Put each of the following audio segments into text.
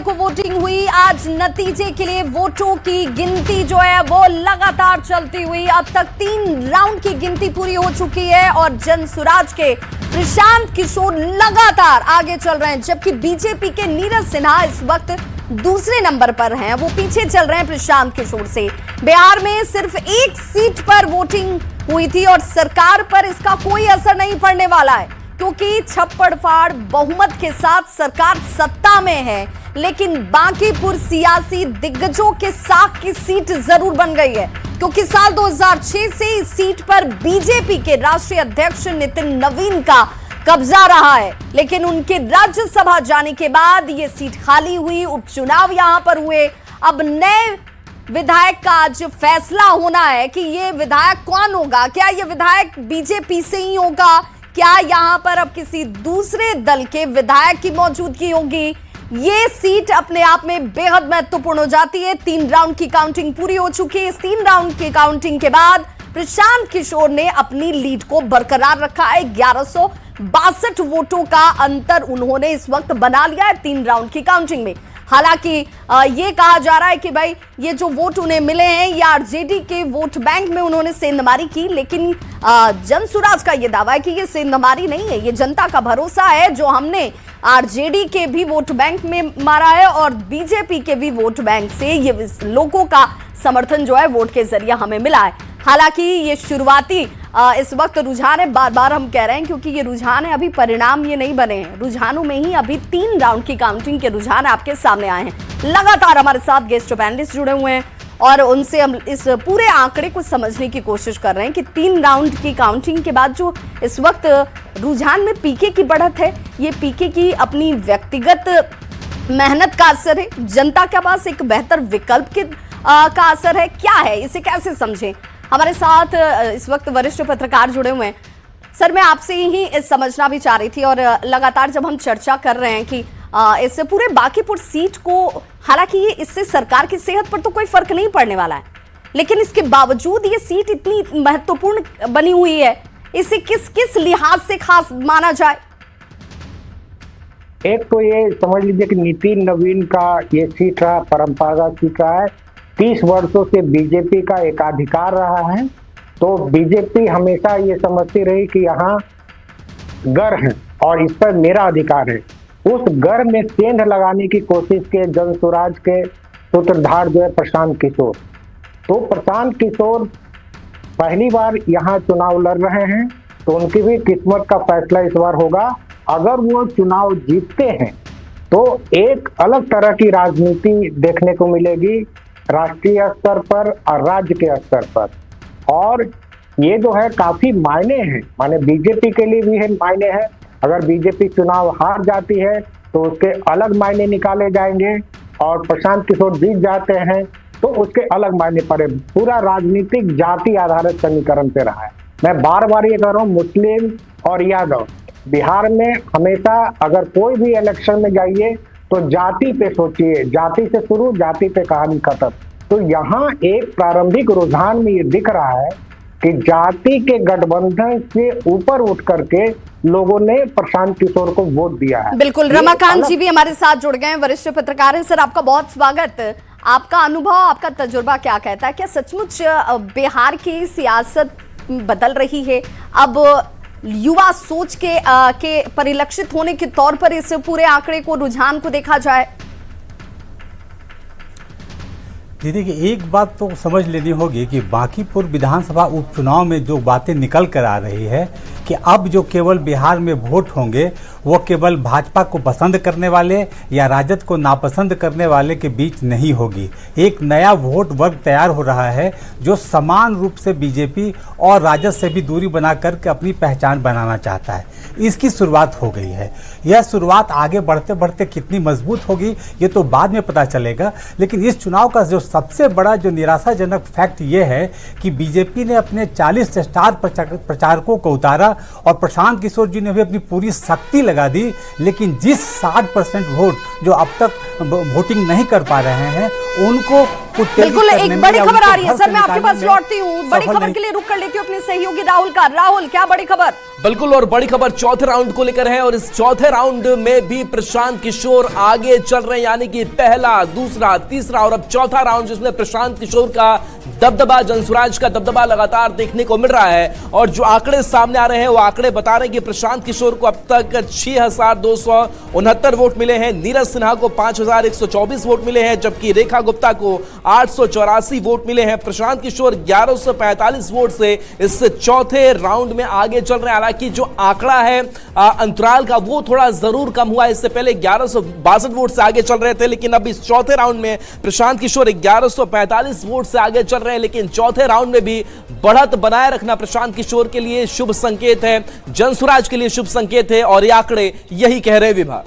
को वोटिंग हुई। आज नतीजे के लिए वोटों की गिनती जो है वो लगातार चलती हुई। अब तक 3 राउंड की गिनती पूरी हो चुकी है और जनसुराज के प्रशांत किशोर लगातार आगे चल रहे हैं, जबकि बीजेपी के नीरज सिन्हा इस वक्त दूसरे नंबर पर हैं। वो पीछे चल रहे हैं प्रशांत किशोर से। बिहार में सिर्फ एक सीट पर वोटिंग हुई थी और सरकार पर इसका कोई असर नहीं पड़ने वाला है, क्योंकि छप्पड़ फाड़ बहुमत के साथ सरकार सत्ता में है। लेकिन बांकीपुर सियासी दिग्गजों के साख की सीट जरूर बन गई है, क्योंकि साल 2006 से इस सीट पर बीजेपी के राष्ट्रीय अध्यक्ष नितिन नवीन का कब्जा रहा है। लेकिन उनके राज्यसभा जाने के बाद यह सीट खाली हुई, उपचुनाव यहां पर हुए। अब नए विधायक का आज फैसला होना है कि ये विधायक कौन होगा। क्या ये विधायक बीजेपी से ही होगा, क्या यहां पर अब किसी दूसरे दल के विधायक की मौजूदगी होगी। ये सीट अपने आप में बेहद महत्वपूर्ण हो जाती है। 3 राउंड की काउंटिंग पूरी हो चुकी है। इस 3 राउंड की काउंटिंग के बाद प्रशांत किशोर ने अपनी लीड को बरकरार रखा है। 1162 वोटों का अंतर उन्होंने इस वक्त बना लिया है 3 राउंड की काउंटिंग में। हालांकि ये कहा जा रहा है कि भाई ये जो वोट उन्हें मिले हैं ये आरजेडी के वोट बैंक में उन्होंने सेंधमारी की, लेकिन जनसुराज का ये दावा है कि ये सेंधमारी नहीं है, ये जनता का भरोसा है जो हमने आरजेडी के भी वोट बैंक में मारा है और बीजेपी के भी वोट बैंक से ये लोगों का समर्थन जो है वोट के जरिए हमें मिला है। हालांकि ये शुरुआती इस वक्त रुझान है, बार बार हम कह रहे हैं क्योंकि ये रुझान है, अभी परिणाम ये नहीं बने हैं। रुझानों में ही अभी 3 राउंड की काउंटिंग के रुझान आपके सामने आए हैं। लगातार हमारे साथ गेस्ट पैनलिस्ट जुड़े हुए हैं और उनसे हम इस पूरे आंकड़े को समझने की कोशिश कर रहे हैं कि 3 राउंड की काउंटिंग के बाद जो इस वक्त रुझान में पीके की बढ़त है, ये पीके की अपनी व्यक्तिगत मेहनत का असर है, जनता के पास एक बेहतर विकल्प का असर है, क्या है, इसे कैसे समझें। हमारे साथ इस वक्त वरिष्ठ पत्रकार जुड़े हुए हैं। सर, मैं आपसे ही समझना भी चाह रही थी और लगातार जब हम चर्चा कर रहे हैं कि इस पूरे बांकीपुर सीट को, हालांकि ये इससे सरकार की सेहत पर तो कोई फर्क नहीं पड़ने वाला है, लेकिन इसके बावजूद ये सीट इतनी महत्वपूर्ण बनी हुई है, इसे किस किस लिहाज से खास माना जाए। एक तो ये समझ लीजिए कि नितिन नवीन का ये सीट रहा, परंपरागत सीट रहा है। 30 वर्षों से बीजेपी का एकाधिकार रहा है, तो बीजेपी हमेशा ये समझती रही कि यहाँ गर है और इस पर मेरा अधिकार है। उस गर में सेंध लगाने की कोशिश के जनसुराज के सूत्रधार जो है प्रशांत किशोर। तो प्रशांत किशोर पहली बार यहाँ चुनाव लड़ रहे हैं, तो उनकी भी किस्मत का फैसला इस बार होगा। अगर वो चुनाव जीतते हैं तो एक अलग तरह की राजनीति देखने को मिलेगी राष्ट्रीय स्तर पर और राज्य के स्तर पर, और ये जो है काफी मायने हैं, माने बीजेपी के लिए भी है मायने है। अगर बीजेपी चुनाव हार जाती है तो उसके अलग मायने निकाले जाएंगे, और प्रशांत किशोर जीत जाते हैं तो उसके अलग मायने पड़े। पूरा राजनीतिक जाति आधारित समीकरण पे रहा है। मैं बार बार ये कह रहा हूँ, मुस्लिम और यादव, बिहार में हमेशा अगर कोई भी इलेक्शन में जाइए तो जाति पे सोचिए, जाति से शुरू, जाति पे कहानी खत्म। तो यहाँ एक प्रारंभिक रुझान में ये दिख रहा है कि जाति के गठबंधन से ऊपर उठ करके लोगों ने प्रशांत किशोर को वोट दिया है। बिल्कुल, रमाकांत जी भी हमारे साथ जुड़ गए हैं, वरिष्ठ पत्रकार हैं। सर, आपका बहुत स्वागत। आपका अनुभव, आपका तजुर्बा क्या कहता है, क्या सचमुच बिहार की सियासत बदल रही है? अब युवा सोच के परिलक्षित होने के तौर पर इस पूरे आंकड़े को, रुझान को देखा जाए? दीदी की एक बात तो समझ लेनी होगी कि बांकीपुर विधानसभा उपचुनाव में जो बातें निकल कर आ रही है कि अब जो केवल बिहार में वोट होंगे वो केवल भाजपा को पसंद करने वाले या राजद को नापसंद करने वाले के बीच नहीं होगी। एक नया वोट वर्ग तैयार हो रहा है जो समान रूप से बीजेपी और राजद से भी दूरी बना करके अपनी पहचान बनाना चाहता है। इसकी शुरुआत हो गई है। यह शुरुआत आगे बढ़ते बढ़ते कितनी मजबूत होगी ये तो बाद में पता चलेगा, लेकिन इस चुनाव का जो सबसे बड़ा जो निराशाजनक फैक्ट ये है कि बीजेपी ने अपने 40 स्टार प्रचारकों को उतारा और प्रशांत किशोर जी ने भी अपनी पूरी शक्ति लगा दी, लेकिन जिस 60% वोट जो अब तक वोटिंग नहीं कर पा रहे हैं उनको बिल्कुल एक बड़ी खबर आ रही है सर, मैं आपके पास लौटती हूँ। बड़ी खबर के लिए रुक कर लेती हूँ अपने सहयोगी राहुल का। राहुल, क्या बड़ी खबर? बिल्कुल, और बड़ी खबर चौथे राउंड को लेकर है, और इस चौथे राउंड में भी प्रशांत किशोर आगे चल रहे हैं, यानी कि पहला, दूसरा, तीसरा और अब चौथा राउंड जिसमें प्रशांत किशोर का दबदबा, जनसुराज का दबदबा लगातार देखने को मिल रहा है। और जो आंकड़े सामने आ रहे हैं वो आंकड़े बता रहे हैं कि प्रशांत किशोर को अब तक 6,269 वोट मिले हैं, नीरज सिन्हा को 5,124 वोट मिले हैं, जबकि रेखा गुप्ता को 884 वोट मिले हैं। प्रशांत किशोर 1145 वोट से इस चौथे राउंड में आगे चल रहे हैं। हालांकि जो आंकड़ा है अंतराल का वो थोड़ा जरूर कम हुआ है, इससे पहले 1162 वोट से आगे चल रहे थे, लेकिन अब इस चौथे राउंड में प्रशांत किशोर 1145 वोट से आगे चल रहे हैं। लेकिन चौथे राउंड में भी बढ़त बनाए रखना प्रशांत किशोर के लिए शुभ संकेत है, जनसुराज के लिए शुभ संकेत है, और ये आंकड़े यही कह रहे हैं विभाग।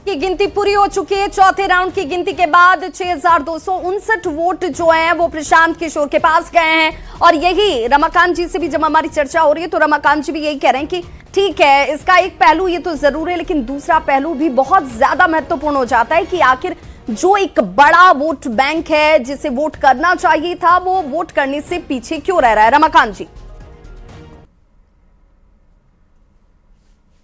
की गिनती पूरी हो चुकी है। चौथे राउंड की गिनती के बाद 6,259 वोट जो हैं वो प्रशांत किशोर के पास गए हैं। और यही रमाकांत जी से भी जब हमारी चर्चा हो रही है तो रमाकांत जी भी यही कह रहे हैं कि ठीक है, इसका एक पहलू ये तो जरूर है, लेकिन दूसरा पहलू भी बहुत ज्यादा महत्वपूर्ण हो जाता है कि आखिर जो एक बड़ा वोट बैंक है जिसे वोट करना चाहिए था वो वोट करने से पीछे क्यों रह रहा है। रमाकांत जी,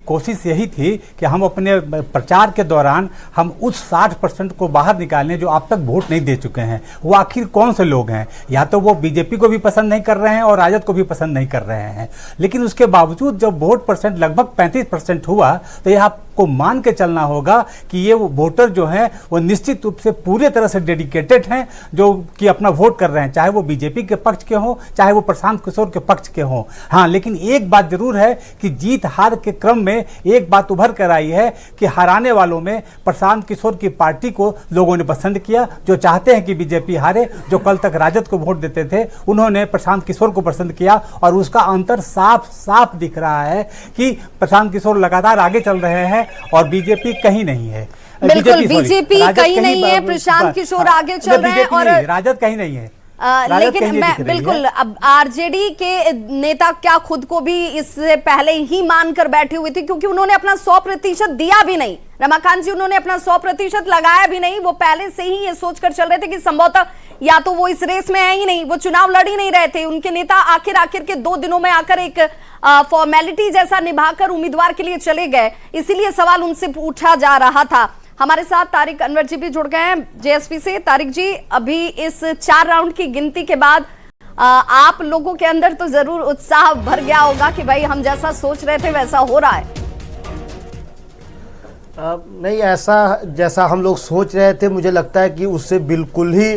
कोशिश यही थी कि हम अपने प्रचार के दौरान हम उस 60% को बाहर निकालें जो अब तक वोट नहीं दे चुके हैं। वो आखिर कौन से लोग हैं? या तो वो बीजेपी को भी पसंद नहीं कर रहे हैं और राजद को भी पसंद नहीं कर रहे हैं, लेकिन उसके बावजूद जब वोट परसेंट लगभग 35% हुआ तो यह आपको मान के चलना होगा कि ये वो वोटर जो हैं वो निश्चित रूप से पूरे तरह से डेडिकेटेड हैं, जो कि अपना वोट कर रहे हैं, चाहे वो बीजेपी के पक्ष के हों चाहे वो प्रशांत किशोर के पक्ष के हों। हाँ, लेकिन एक बात जरूर है कि जीत हार के क्रम में एक बात उभर कर आई है कि हराने वालों में प्रशांत किशोर की पार्टी को लोगों ने पसंद किया। जो चाहते हैं कि बीजेपी हारे, जो कल तक राजद को वोट देते थे, उन्होंने प्रशांत किशोर को पसंद किया। और उसका अंतर साफ साफ दिख रहा है कि प्रशांत किशोर लगातार आगे चल रहे हैं और बीजेपी कहीं नहीं है। बिल्कुल, बीजेपी कहीं नहीं है, प्रशांत किशोर आगे चल रहे हैं और राजद कहीं नहीं है। लेकिन मैं बिल्कुल, अब आरजेडी के नेता क्या खुद को भी इससे पहले ही मानकर बैठे हुए थे, क्योंकि उन्होंने अपना 100% दिया भी नहीं। रमाकांत जी, उन्होंने अपना 100% लगाया भी नहीं। वो पहले से ही ये सोचकर चल रहे थे कि संभवतः या तो वो इस रेस में है ही नहीं, वो चुनाव लड़ ही नहीं रहे थे। उनके नेता आखिर के 2 दिनों में आकर एक फॉर्मेलिटी जैसा निभाकर उम्मीदवार के लिए चले गए, इसीलिए सवाल उनसे पूछा जा रहा था। हमारे साथ तारिक अनवर जी भी जुड़ गए हैं जेएसपी से। तारिक जी, अभी इस 4 राउंड की गिनती के बाद आप लोगों के अंदर तो जरूर उत्साह भर गया होगा कि भाई हम जैसा सोच रहे थे वैसा हो रहा है। नहीं, ऐसा जैसा हम लोग सोच रहे थे मुझे लगता है कि उससे बिल्कुल ही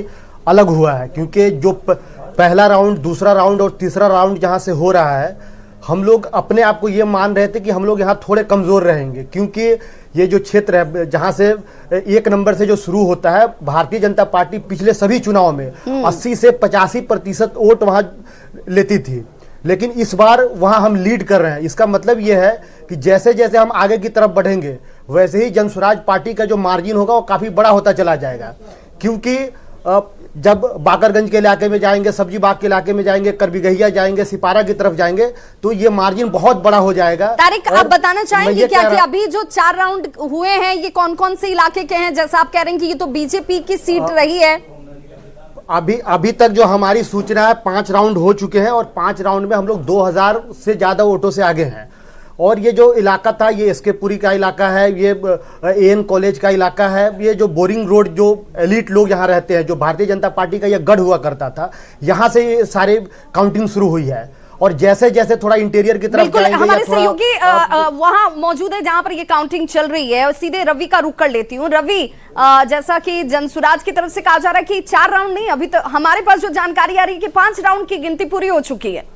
अलग हुआ है, क्योंकि जो पहला राउंड, दूसरा राउंड और तीसरा राउंड जहां से हो रहा है, हम लोग अपने आप को ये मान रहे थे कि हम लोग यहाँ थोड़े कमज़ोर रहेंगे, क्योंकि ये जो क्षेत्र है जहाँ से 1 नंबर से जो शुरू होता है, भारतीय जनता पार्टी पिछले सभी चुनाव में 80 से 85% वोट वहाँ लेती थी, लेकिन इस बार वहाँ हम लीड कर रहे हैं। इसका मतलब ये है कि जैसे जैसे हम आगे की तरफ बढ़ेंगे वैसे ही जनसुराज पार्टी का जो मार्जिन होगा वो काफ़ी बड़ा होता चला जाएगा, क्योंकि जब बाकरगंज के इलाके में जाएंगे, सब्जी बाग के इलाके में जाएंगे, करबीगहिया जाएंगे, सिपारा की तरफ जाएंगे, तो ये मार्जिन बहुत बड़ा हो जाएगा। तारिक, आप बताना चाहेंगे क्या कि अभी जो 4 राउंड हुए हैं ये कौन कौन से इलाके के हैं? जैसा आप कह रहे हैं कि ये तो बीजेपी की सीट रही है। अभी तक जो हमारी सूचना है 5 राउंड हो चुके हैं और 5 राउंड में हम लोग 2000 से ज्यादा वोटों से आगे हैं। और ये जो इलाका था, ये एसके पुरी का इलाका है, ये एएन कॉलेज का इलाका है, ये जो बोरिंग रोड, जो एलिट लोग यहाँ रहते हैं, जो भारतीय जनता पार्टी का ये गढ़ हुआ करता था, यहाँ से ये सारे काउंटिंग शुरू हुई है। और जैसे जैसे थोड़ा इंटीरियर की तरफ जाएंगे, हमारे सहयोगी वहाँ मौजूद है जहाँ पर ये काउंटिंग चल रही है, और सीधे रवि का रुख कर लेती हूँ। रवि, जैसा कि जनसुराज की तरफ से कहा जा रहा है कि 4 राउंड नहीं, अभी तो हमारे पास जो जानकारी आ रही है कि 5 राउंड की गिनती पूरी हो चुकी है।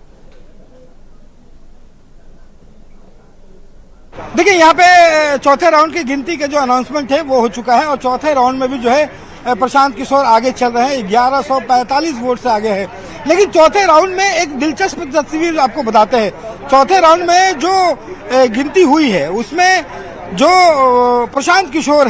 देखिए, यहाँ पे चौथे राउंड की गिनती के जो अनाउंसमेंट है वो हो चुका है और चौथे राउंड में भी जो है प्रशांत किशोर आगे चल रहे हैं, 1145 वोट से आगे है। लेकिन चौथे राउंड में एक दिलचस्प तस्वीर आपको बताते हैं। चौथे राउंड में जो गिनती हुई है उसमें जो प्रशांत किशोर